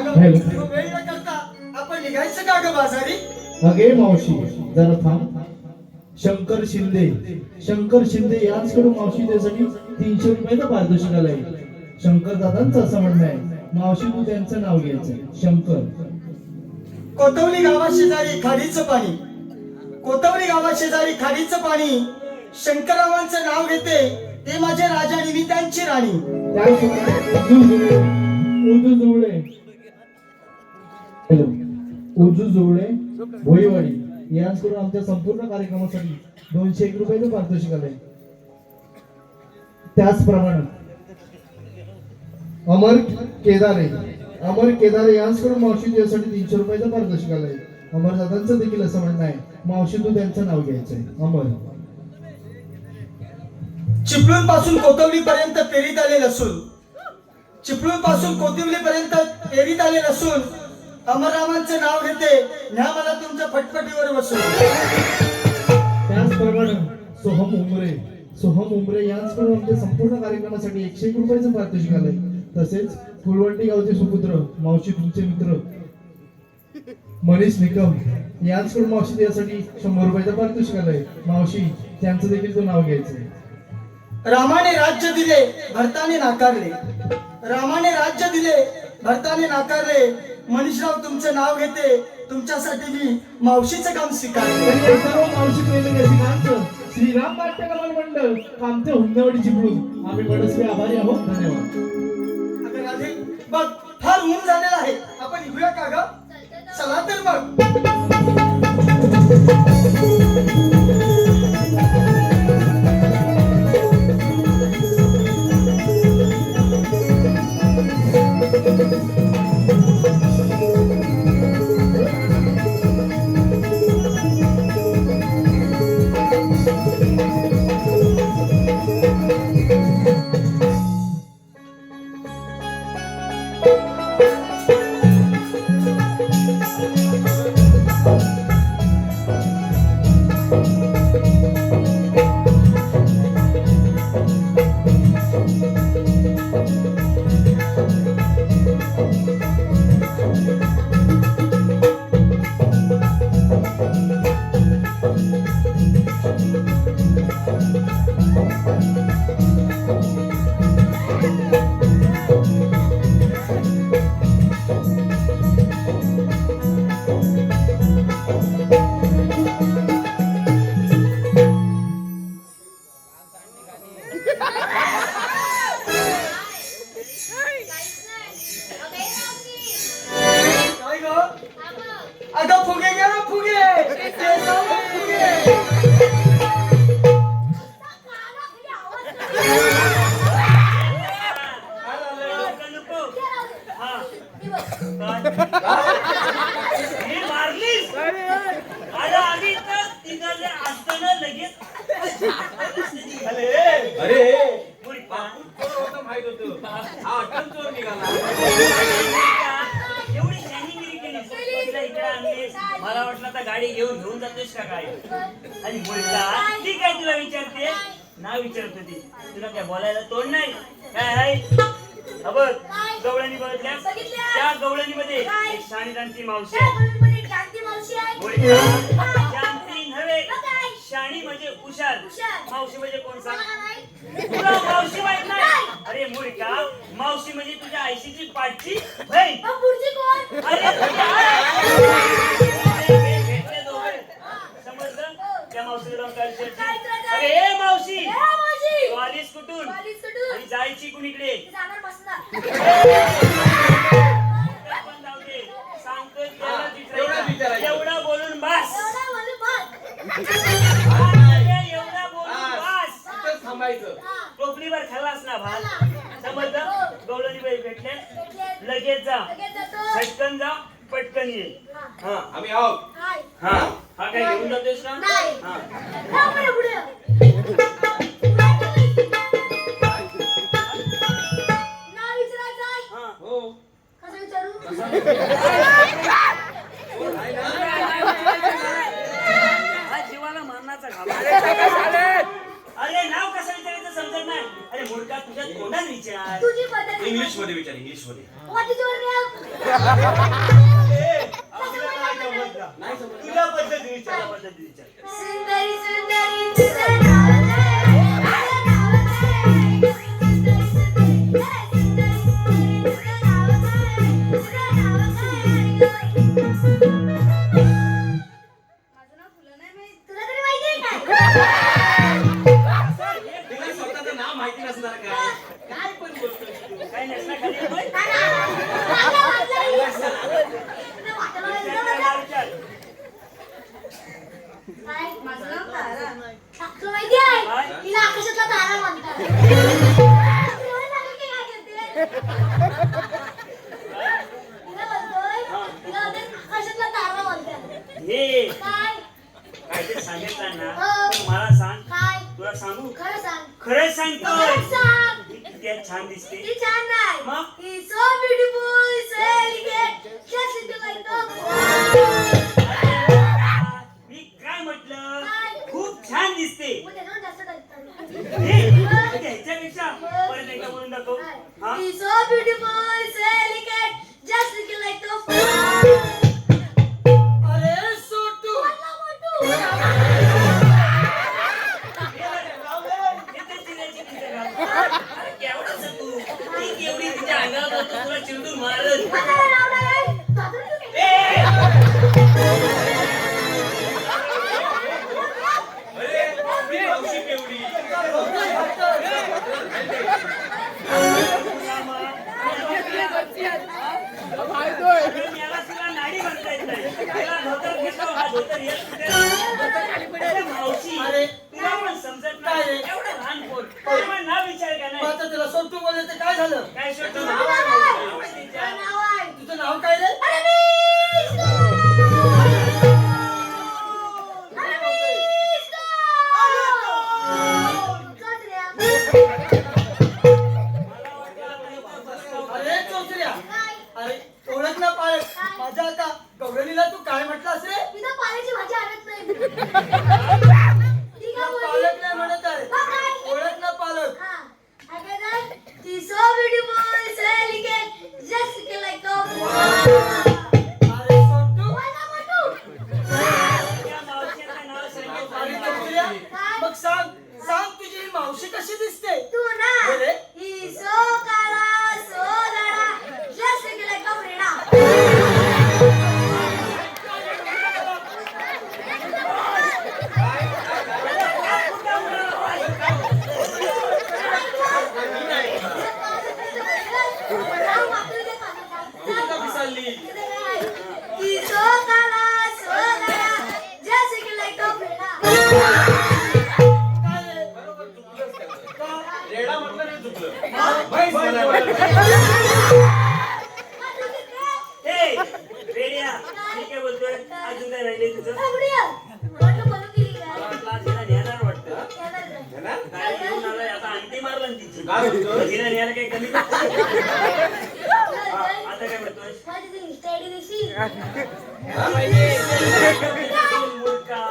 अगं हॅलो. वेळ न करता आपण निघायचं का ग बाजारी? अगे मावशी जरा थांब. शंकर शिंदे यांचकडून मावशी त्यासाठी 300 रुपयाचा पारितोषिक आलाय. शंकर दादांचं असं म्हणणं आहे मावशी तू त्यांचं नाव घ्यायचं. शंकर. कोतवली गावाशेजारी खाडीचं पाणी, कोतवली गावाशेजारी खाडीचं पाणी, शंकररावांचं नाव घेते ते माझे राजा आणि त्यांची राणी. उजू जुळले. हॅलो. उजू जुळले भोईवाडी यांचकडून आमच्या संपूर्ण कार्यक्रमासाठी 201 रुपयाचं पारितोषिक आलंय. त्याचप्रमाणे अमर केदारे यांचकडून मावशी तुझ्यासाठी 300 रुपयाचं पारितोषिक आलंय. अमर दादांचं देखील असं म्हणणं आहे मावशी तू त्यांचं नाव घ्यायचंय. अमर. चिपळूण पासून कोतवली पर्यंत फेरीत आले नसून, चिपळूण पासून कोतवली पर्यंत फेरीत आले नसून अमररावांचं नाव घेते ह्या मला तुमच्या फटफटीवर बसून. त्याचप्रमाणे सोहम उमरे यांचकडून आमच्या संपूर्ण कार्यक्रमासाठी 101 रुपयाचं पारितोषिक आलंय. तसेच फुलवंटी गावचे सुपुत्र मावशी तुमचे मित्र मनीष निकम यांचकडून मावशी त्यासाठी 100 रुपयाचं पारितोषिक आलंय. मावशी त्यांचं देखील तू नाव घ्यायचंय. रामाने राज्य दिले भरताने नाकारले, रामाने राज्य दिले भरताने नाकारले. मनीषराव तुमचं नाव घेते तुमच्यासाठी मी मावशीचं काम स्वीकारले. आणि हे सर्व मावशी प्रेमी रसिकांचं श्रीराम नाट्य कला मंडळ आमच्या हुंदेवाडी चिपळूण आम्ही मनस्वी आभारी आहोत. धन्यवाद. अगं राधे बघ फार ऊन झालेला आहे, आपण निघूया का ग? चला तर मग. काय ग? अगं फुगे घ्या ना फुगे, केसावर फुगे. नको, नको. हा. हे मारलीस अरे आम्ही तर तिघाले असताना लगेच अरे मुर्खा. कोण होतं माहित होतं. हा अट्टल चोर निघाला. एवढी शहाणीगिरी केलीस. तिला इकडे आणलीस. मला वाटलं आता गाडी घेऊन जातोस का काय. आणि मुर्खा ती काय तुला विचारते नाव विचारत होती. तुला काय बोलायला तोंड नाही काय आहे. बघ गवळणी बघितल्या त्या गवळणीमध्ये एक शाणीदांची मावशी आहे. शांती नव्हे शाणी म्हणजे हुशार. मावशी म्हणजे कोण सांग. तुला मावशी माहित नाही. अरे मूर्खा मावशी म्हणजे तुझ्या आईशीची पाठची बहीण. अरे भेटले दोघे समजलं. त्या मावशीला जाऊन काय विचारते. अरे हे मावशी तू आलीस कुठून आणि जायची कुणीकडे. पण जाऊ दे सांगतोय त्याला विचारायचं. एवढं बोलून बस. एवढा बोलून बस. तिथंच थांबायचं. टोपलीवर खाल्लास ना भात. समजलं. गवळणी बाई भेटले लगेच जा झटकन जा पटकन ये. हा आम्ही आहोत. हा हा काय घेऊन जातोस ना. हा हा हो. हा जीवाला मारण्याचा घाला. अरे नाव कसं विचारायचं समजत नाही. अरे मूर्खा, तुझ्या तोंडात विचार. तुझी पद्धत इंग्लिश मध्ये विचार, इंग्लिश मध्ये. What is your name? नाही समजलं. तुझ्या पद्धती विचार, पद्धती विचार. सुंदरी सुंदरी तुझं नाव काय? तुझं नाव काय? सुंदरी सुंदरी सुंदरी तुझं नाव काय? तुझं नाव काय? माझं नाव तुला नाही माहित. तुला तरी माहिती आहे काय? तिला स्वतःचं नाव माहिती नसणार काय? काय पण बोलतोय तू? काय नसला खाली होय? विचार. काय? माझं नाव तारा. तुला माहिती आहे? काय? तिला आकाशातला तारा म्हणतात. तुला सांगू की काय करते? तिला बोलतोय, तिला बोलतोय, आकाशातला तारा म्हणतात. हे काय? काहीतरी सांगितलं ना, हो. पण मला सांग. काय? तुला सांगू? खरं सांग. खरंच सांगतोय. खरं सांग. ही किती छान दिसते. ती छान नाही. मग? He's so beautiful, so elegant, just little like the मी काय म्हटलं? काय? खूप छान दिसते. मग त्याच्यावर जास्त टाकतात. हे, ह्याच्यापेक्षा परत एकदा म्हणून दाखव. हा? He's so beautiful, so elegant, just little like the अरे सोटू मला मोठू. इथे चिरायची तिथे घाल. अरे केवढंसं तू. ती केवढी तिच्या अंगावर जातो, तुला चिरडून मारल. मला नाव नाही. दादू तू काय? ए! अरे, मी मावशी केवढी. याला तुला नाडी म्हणता येत नाही. त्याला धोतर घेतो, हा धोतर येत कुठे? अरे मावशी, अरे. तुला पण समजत काय नाही. रे? एवढं लहान पोर. तुला पण नाव विचार का मग नाही? आता तुला सोटू बोलले तर काय झालं? काय शोधतो? नाव नाव आहे. आहे. नाव आहे तिच्या. काय नाव आहे? तुझं नाव काय रे? अरे विष्णू! अरे विष्णू! चल रे. अरे चौचऱ्या काय? अरे ओळख ना पाळत माझ्या आता गौरलीला तू काय म्हटलास रे? इथं पाण्याची भाजी आणत नाही. ती काय बोलली? पालक नाही म्हणत आहे मग काय? ओळख ना पालक. हा. I get that? He's so beautiful, so elegant, just looking like the अरे सोटू मला मोठू. त्या मावशीचं नाव सांगितलं. अरे चौचऱ्या मग सांग तुझी ही मावशी कशी दिसते? तू ना हो रे. He's so काळा, so दाढा, just looking like a Frida. सांग वापरू दे मला. कुठं का विसरली? He's so काळा, so दाढा, just looking like a Frida. काय रे? बरोबर चुकलंच त्याचं. का? रेडा म्हटलं नाही चुकलं. म्हैस म्हणायला पाहिजे. ए, रेड्या, मी काय बोलतोय? अजून काय राहिले तुझं? म्हटलं बनवून गेली काय? वाटलं आज हिला नेणार वाटतं. येणार नाही. है ना? गाडी घेऊन आलाय, आता अंगठी मारला ना तिची. काय बोलतोय? हिला न्यायला काही कमी नाही. हा, आता काय म्हणतोय? माझी ती Insta ID दिसली? मूर्खा.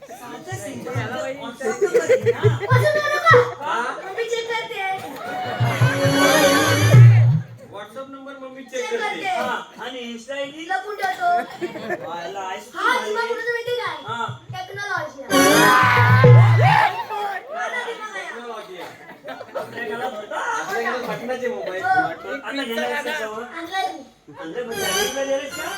साधं simple आपलं WhatsApp वर आहे ना. वाचून बोलू का? हा? मम्मी check करते. WhatsApp number mummy Check check करते. करते. हा, आणि Insta ID? लपून ठेवतो. व्हायला आहेस तू हा दिमाग म्हणजे. कुठं माहिती काय? हा. टेक्नॉलॉजी. माझा दिमाग आहे. टेक्नॉलॉजी आहे. आपल्या घरात होता. आपल्या घरात बटनाचे मोबाईल. आता घेणार त्याच्यावर. आणलाय मी. आणलं म्हणजे सांगितलं दिलंस का?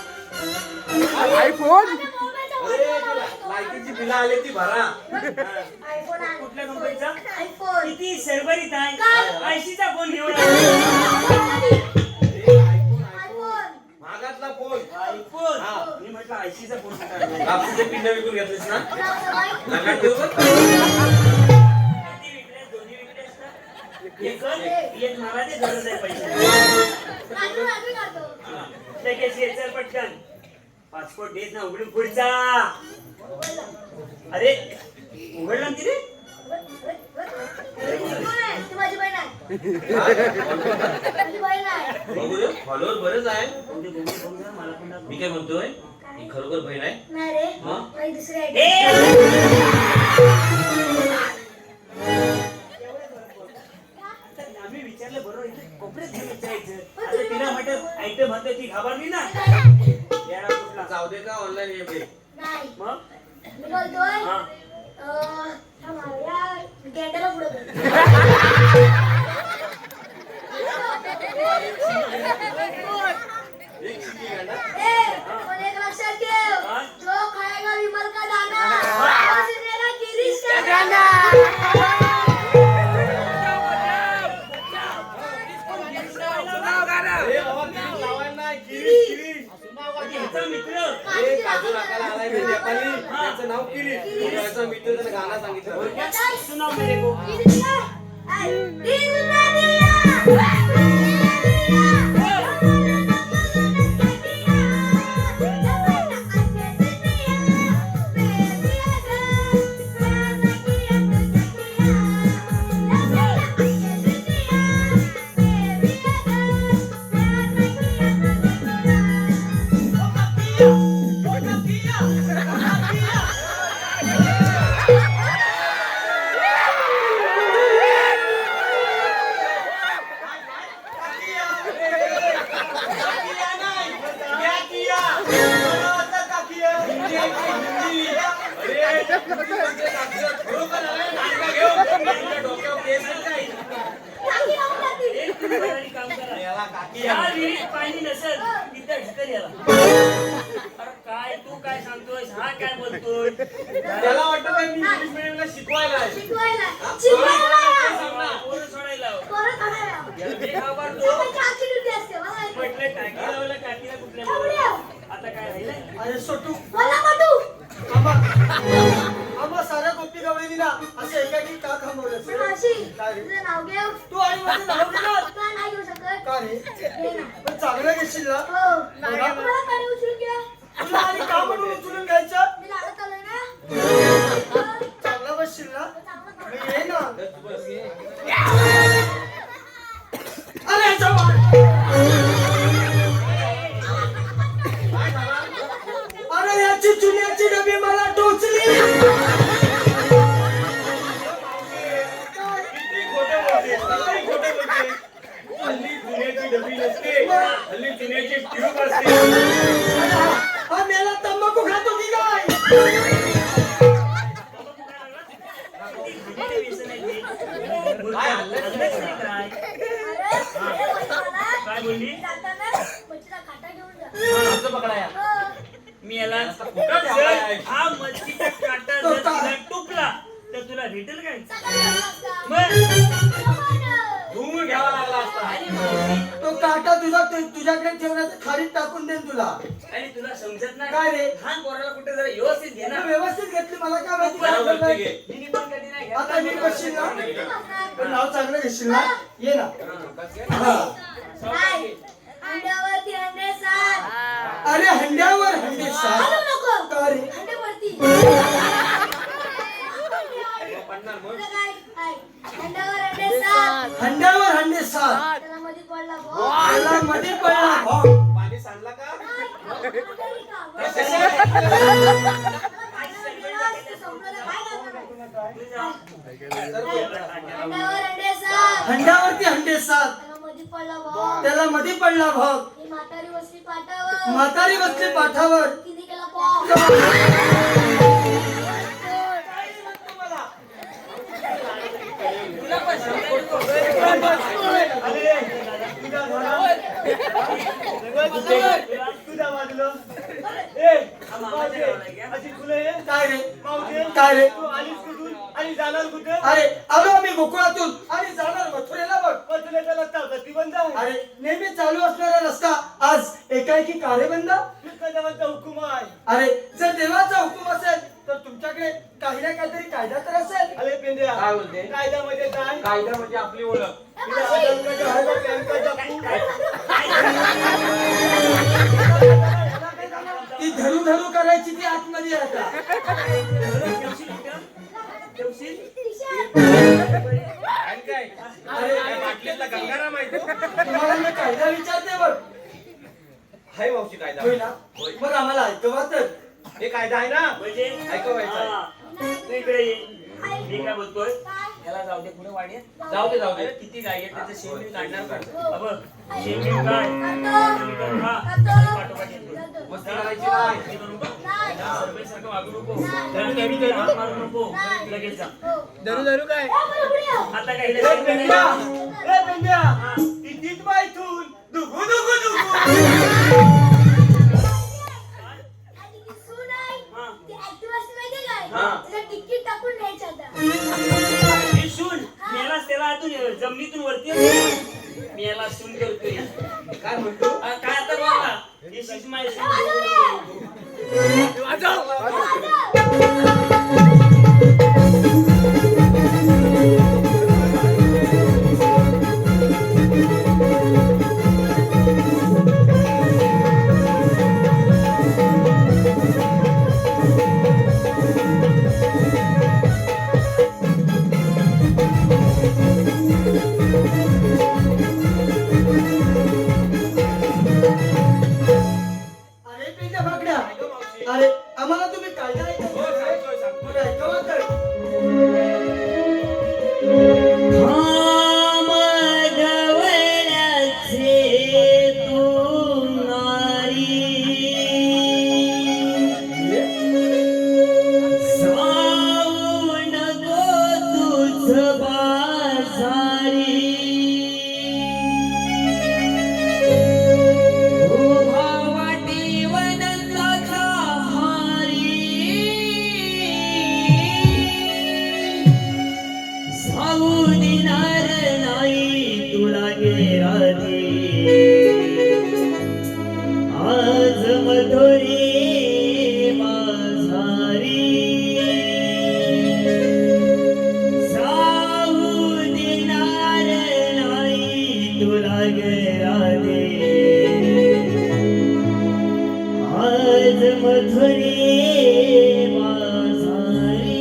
माझ्या मोबाईलचा अरे, वापर ती लाईटीची बिलं आली ती भरा. आयफोन आहे. कुठल्या कंपनीचा? आयफोन. किती सरभरीत आहे. काय? 80चा फोन घेऊन आला. अरे, आयफोन, आयफोन. आयफोन. महागातला फोन. आयफोन. हा. मी म्हटलं 80चा फोन काढलाय. कापसाचे पिंड विकून घेतलेस ना? नाव माहित? नका ठेवू बरं. किती विकलेस? दोन्ही विकलेस ना? एक मला ते गरज आहे पैसे. राजू काढतो. लगेच ये, चल पटकन. पासपोर्ट देत ना, उघडून पुढचा. अरे उघडला ना तिने? कोण आहे? ती माझी बहीण आहे. माझी बहीण आहे. बघू फॉलोअर बरेच आहे. म्हणजे बघू, बघू जरा, मला पण दाखव. मी काय म्हणतोय ही खरोखर बहीण आहे. नाही रे. मग? माझी दुसरी ए! आयडी. माझं नाव किरीट. माझा मित्र त्यानं गाणं सांगितलं. सुनाव मेरे को. एक तुम्ही घराने काम करा. या विहिरीत पाणी नसेल तिथे ढकल याला. अरे काय तू काय सांगतोयस, हा काय बोलतोय? त्याला वाटतं काय मी इंग्लिश मिडियमला शिकवायला आहे. पोरं सोडायला लाव. याला जे तो घाबरतो. म्हणजे आजची duty असते, मला माहिती. म्हटलं टाकी लावलं, टाकीला कुठल्या लावलं? आता काय राहिलंय? अरे सोटू मला पटू. आम्हा साऱ्या गोपी गवळीनी ना असं एकाकी का थांबवलं पण मावशी, काय रे? तुझं नाव घेऊ. तू आणि माझं नाव घेणार का नाही घेऊ शकत? का रे घे ना. पण चांगलं घेशील ना हो. मला पाणी उचलून घ्या. तुला आणि का म्हणून उचलून घ्यायचं मी लाडत आलोय ना. चांगला बसशील ना चांगलं मग ये ना बस. अरे जवान अरे याची चुन्याची डबी मला टोचली किती खोटं बोलते, किती खोटं बोलते. हल्ली जुन्याची डबी नसते, हल्ली जुन्याची ट्यूब असते. हा मेला तंबाखू खातो की काय किती व्यसन आहे ते. काय हल्लं? हल्लंच नाही काय. अरे, मला काय बोलली? जाताना मच्छीचा खाटा घेऊन जा. असं पकडाया. हो. मी याला कुठं ठेवलाय? जर हा मच्छीचा काटा जर तुला टुकला तर तुला भेटेल काय? सकाळी वाजता. मग धुवून घ्यावा लागला असता. आणि मावशी, तो काटा तुझ्याकडे ठेवण्याचं खालीच टाकून देईन तुला आणि तुला समजत नाही काय रे? लहान पोराला कुठे जरा व्यवस्थित घे ना. तू व्यवस्थित घेतली मला काय माहिती काय बरोबर, करणार? ठीक आहे. मी पण कधी नाही घेतला. आता नीट बसशील ना पण नाव चांगलं घेशील ना ये ना हा. नाही. अंड्यावरती अंडे सात. अरे हंड्यावर हंडे हलू सात नको. का रे अंड्यावरती. पडणार मग. तुला काय? हाय. अंड्यावर अंडे सात. हंड्यावर हंडे सात त्याला मध्ये पडला भाव. त्याला मध्ये पडला भाव. पाणी सांडला का? अंड्यावर अंडे सात. हंड्यावरती हंडे सात त्याला मध्ये पडला भाव. त्याला मध्ये पडला भाव ही म्हातारी बसली पाटावर. म्हातारी बसली पाठावर तिने केला पाव. तुला पण समजायला तुझ्या बाजूला हा मामाच्या गावाला घ्या. काय रे काय रे आलीस कुठून आणि जाणार कुठं? अरे आलो आम्ही गोकुळातून आणि जाणार मथुरेला बघ मथुरेचा रस्ता प्रतिबंध आहे. अरे नेहमी चालू असणारा रस्ता आज एकाएकी कारेबंद देवाचा हुकूम आहे. अरे जर देवाचा हुकूम असेल तर तुमच्याकडे काही ना काहीतरी कायदा तर असेल अरे पेंद्या काय बोलते? कायदा म्हणजे काय? कायदा म्हणजे आपली ओळख. ती धरू धरू करायची ती आतमध्ये आता ठेवशील इथं? ठेवशील? आणि काय? अरे बाटलीतला गंगाराम आहे तो. तुम्हाला मी कायदा विचारते बघ हाय मावशी कायदा. होय ना मग आम्हाला ऐकवा तर हे कायदा आहे ना? म्हणजे ऐकवायचं आहे. हा. तू इकडे ये. मी काय बोलतोय याला जाऊ दे पुढे वाढे. जाऊ दे, जाऊ दे. अरे किती गाय आहे त्याचं शेण मी काढणार का? अबं, शेण बिन काय पाठोपाठ येतो. मस्ती करायची नाही. हे करू नको. सरपंचसारखं वागू नको. घरात हात मारू नको. लगेच जा. आता काय हिला शेण पेंद्या, नाही. ए पेंद्या, हा. इथीच बा इथून. दुगू दुगू दुगू. हा. तिकीट टाकून न्यायचं आता. हे सून मेलाच त्याला आतून जमिनीतून वरती येतो. मी याला सून करतोय. काय म्हणतो? काय आता बोला दिस इज माय अरे पिंट्या भाकड्या, अरे आम्हाला तुम्ही काय काय हो, सांगतोय, सांगतोय. ऐकवा तर. थांब गवळ्याचे तू नारी, जाऊ नको तुझ बाजारी. उभा वाटी वनंदाचा हारी, जाऊ देणार नाही तुला गेराधी. आज मधुरी माझारी, जाऊ देणार नाही तुला गेराधी. आज मधुरी माझारी.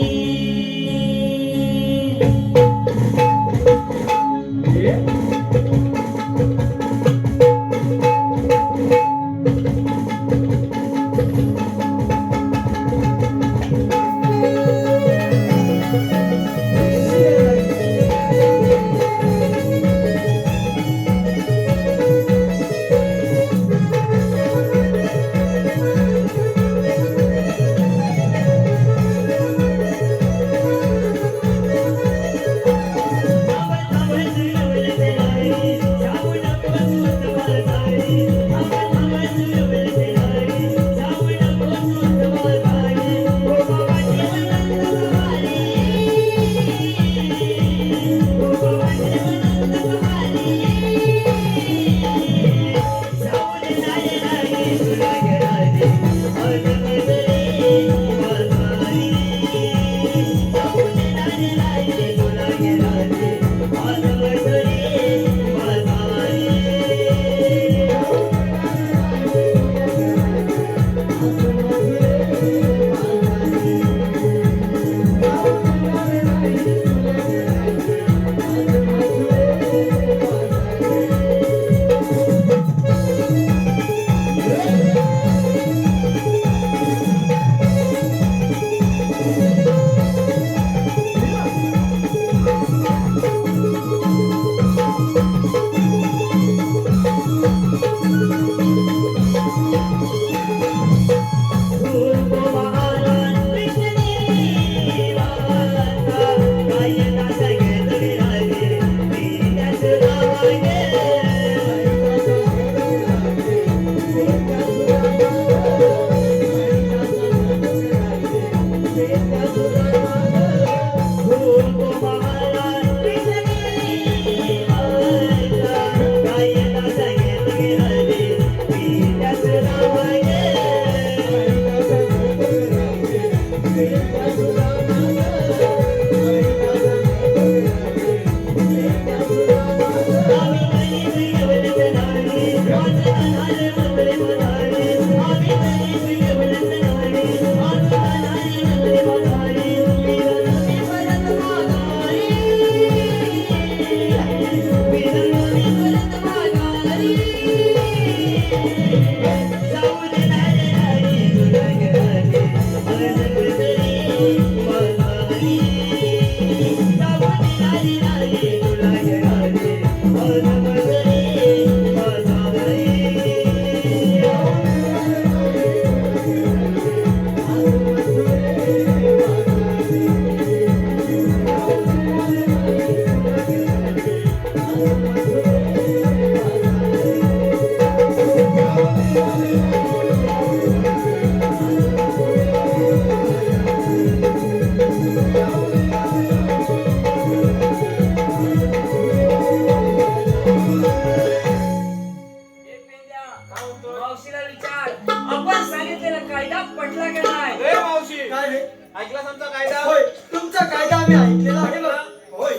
मी ऐकलेलं आहे बघ. होय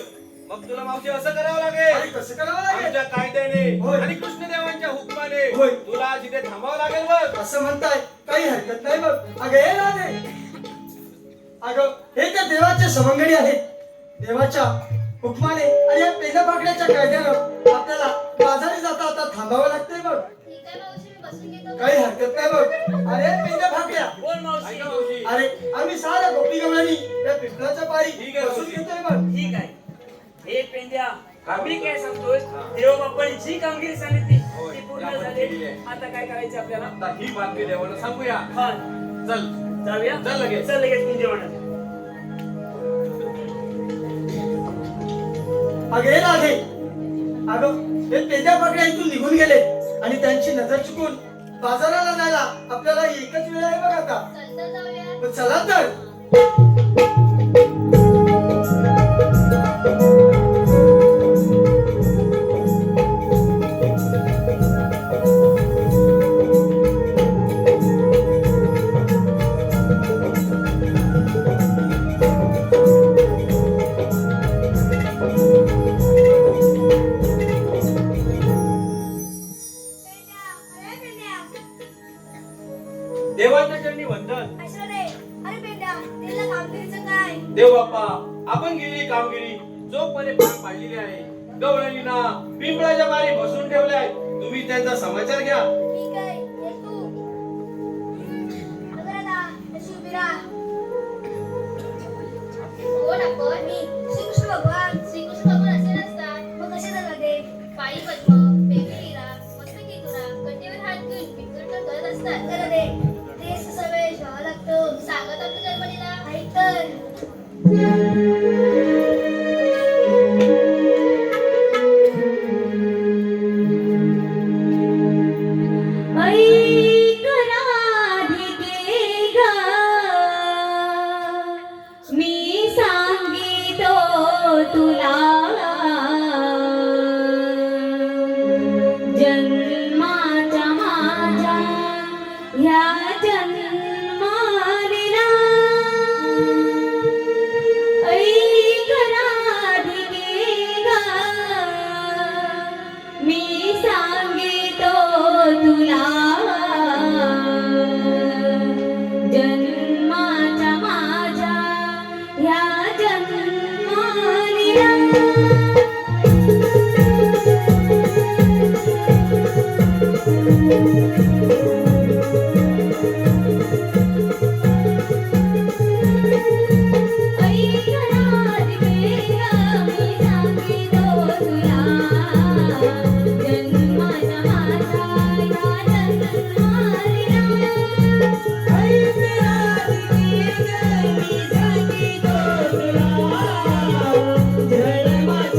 मग तुला मावशी असं करावं अरे लागेल कसं करावं लागेल आमच्या कायद्याने होय. आणि कृष्णदेवांच्या हुकमाने होय. तुला जिथे थांबावं लागेल बघ. असं म्हणताय काही हरकत नाही बघ. अगं हे राधे, अगं हे त्या देवाचे सवंगडी आहेत. देवाच्या हुकमाने आणि या पेंड्या पाकड्याच्या कायद्यानं आपल्याला बाजारी जाता आता थांबावं लागतंय बघ. ठीक आहे मावशी, मी बसून घेतो. काही हरकत नाही बघ. अरे पेंड्या भाकड्या, बोल मावशी. ऐका मावशी अरे आम्ही साऱ्या गोपी गवळणी या पिंपळाच्या पारी ठीक आहे, बसून मावशी. घेतोय बघ. ठीक आहे. हे पेंड्या मी काय सांगतोय, देवबापाने जी कामगिरी सांगितली होय, ती पूर्ण आपण झाली. केली आहे. आता काय करायचं आपल्याला? आता ही बातमी देवाला सांगूया. हा, चल जाऊया. चल लगेच. चल लगेच मी जेवणात. अगं हे राधे, अगं हे पेंड्या पाकड्या इथून निघून गेले आणि त्यांची नजर चुकून बाजाराला जायला आपल्याला एकच वेळ आहे बघ आता. चल तर जाऊया. पण चला तर. पेंड्या, अरे पेंड्या. देवाच्या चरणी वंदन. ऐश्वर्या, अरे पेंड्या, तिला कामगिरीचं काय? देव बाप्पा आपण केलेली कामगिरी चोखपणे पार पाडलेली आहे. गवळणींना पिंपळाच्या पारी बसून ठेवले आहे. तुम्ही त्यांचा समाचार घ्या. ठीक आहे, ये तू. अगं राधा, अशी उभी राहा. कोण आपण? मी श्रीकृष्ण भगवान. श्रीकृष्ण भगवान असे नसतात. मग कसे जातात ते? पायी पद्म, बेबी हिरा, मस्तकी तुरा, कटेवर हात घेऊन भिक्षुक करत असतात. तर ते देश सवेश व्हावं लागतं. सांगत आपल्या जन्मलीला. ऐक तर. ऐक राधिके ग, मी सांगितो तुला जन्माच्या माझ्या ह्या जन्मालीला. ऐक राधिके ग, मी सांगितो तुला जन्माच्या माझ्या ह्या जन्मालीला. ऐक राधिके ग, मी सांगितो तुला जन्माच्या माझ्या ह्या जन्मालीला. ऐक राधिके ग, मी सांगितो तुला जन्माच्या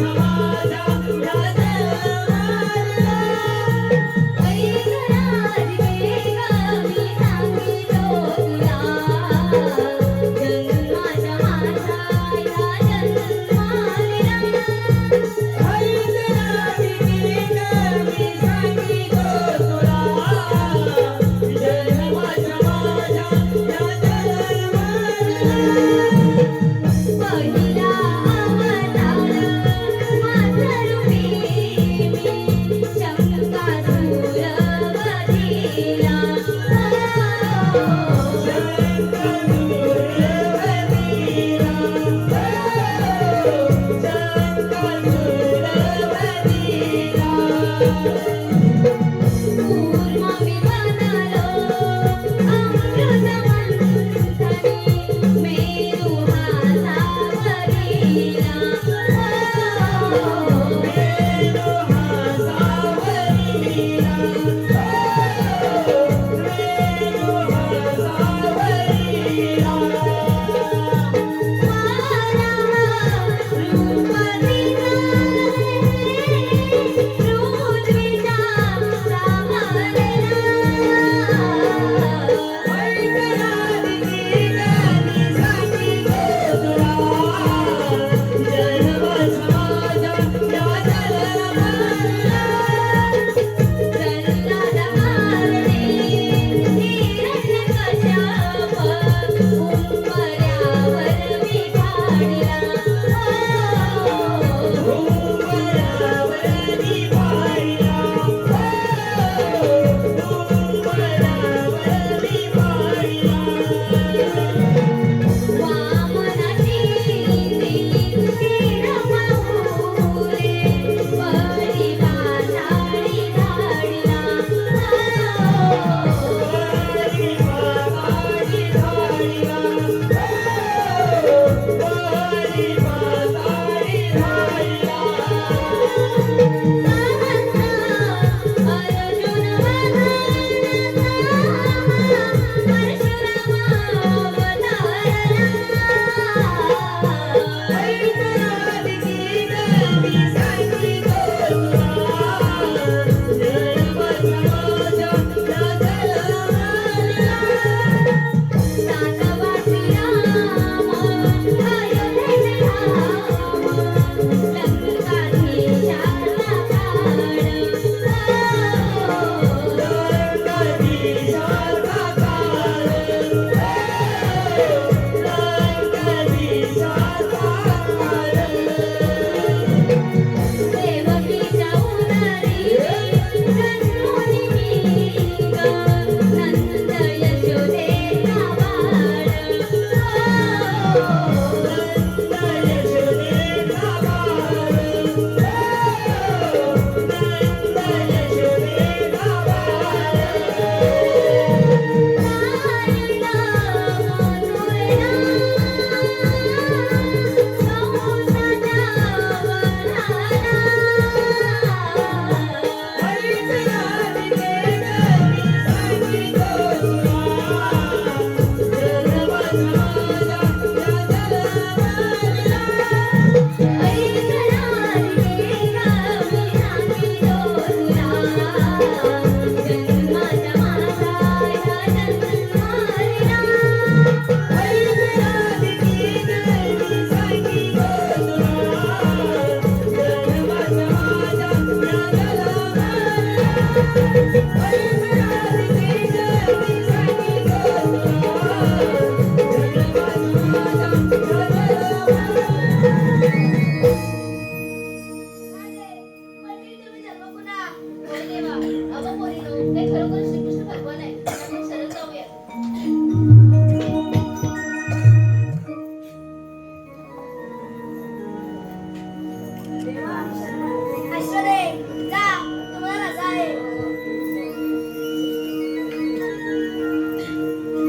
ऐश्वर्ये जा तुम्हाला रजा आहे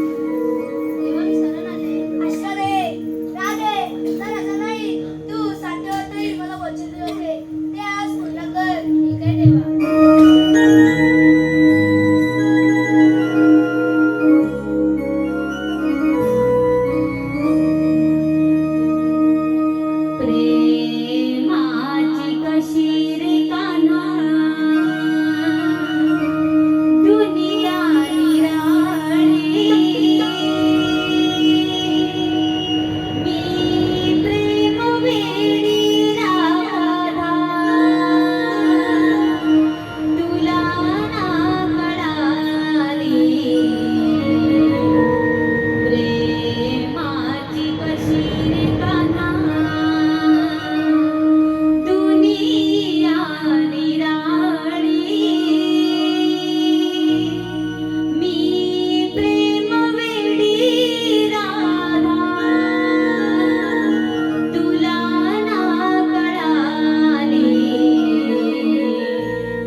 देवाने शरण आले. ऐश्वर्ये राधे तर रजा नाही तू साठवतही मला वचन होते ते आज पूर्ण कर ठीक आहे देवा. प्रेमाची कशी रे कान्हा दुनिया निराळी मी प्रेम वेडी राधा तुला ना कळाली प्रेमाची कशी रे कान्हा दुनिया निराळी मी प्रेम वेडी राधा तुला ना कळाली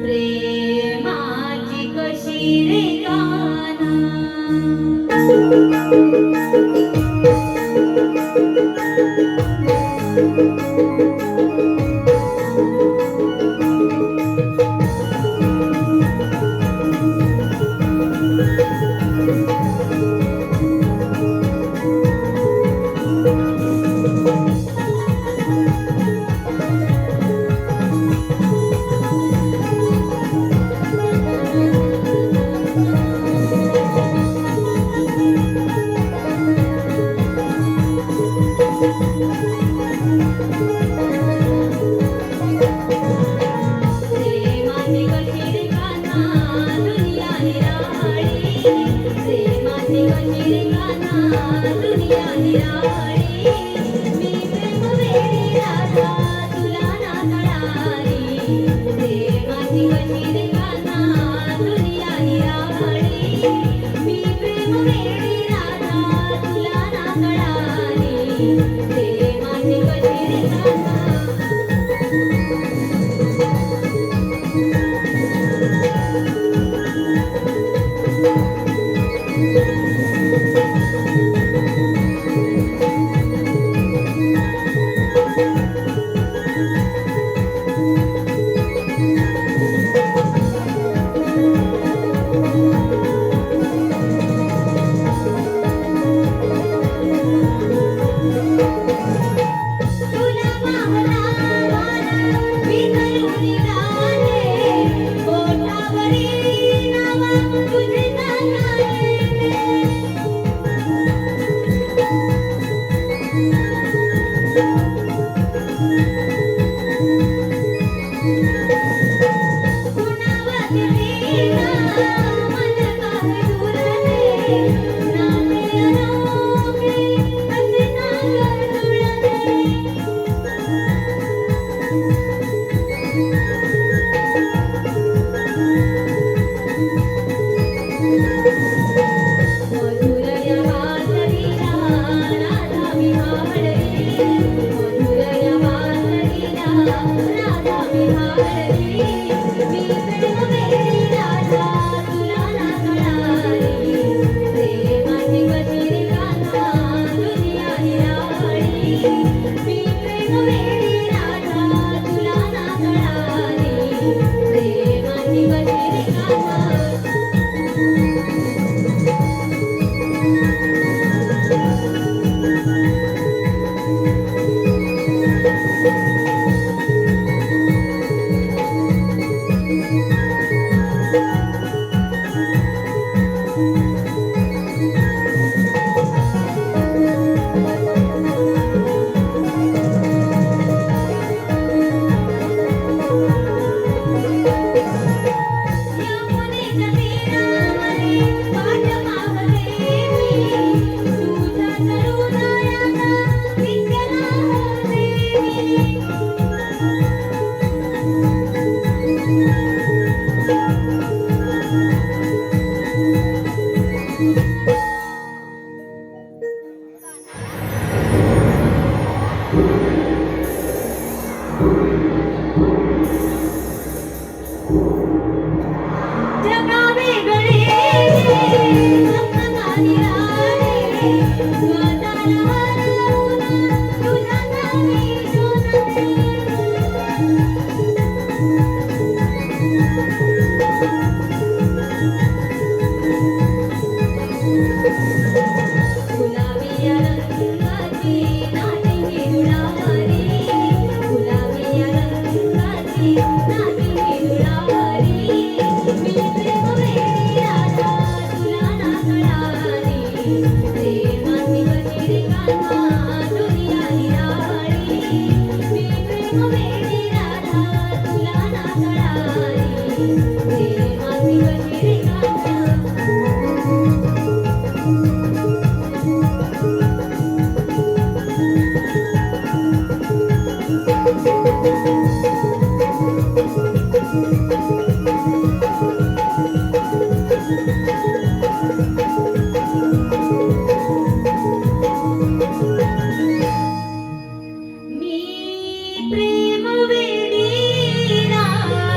प्रेमाची कशी रे प्रेमाची कशी रे कान्हा दुनिया निराळी प्रेमाची कशी रे कान्हा दुनिया निराळी मी प्रेम वेडी राधा तुला ना कळाली प्रेमाची कशी रे कान्हा दुनिया निराळी मी प्रेम वेडी राधा तुला ना कळाली प्रेमाची कशी रे कान्हा वेडी राधा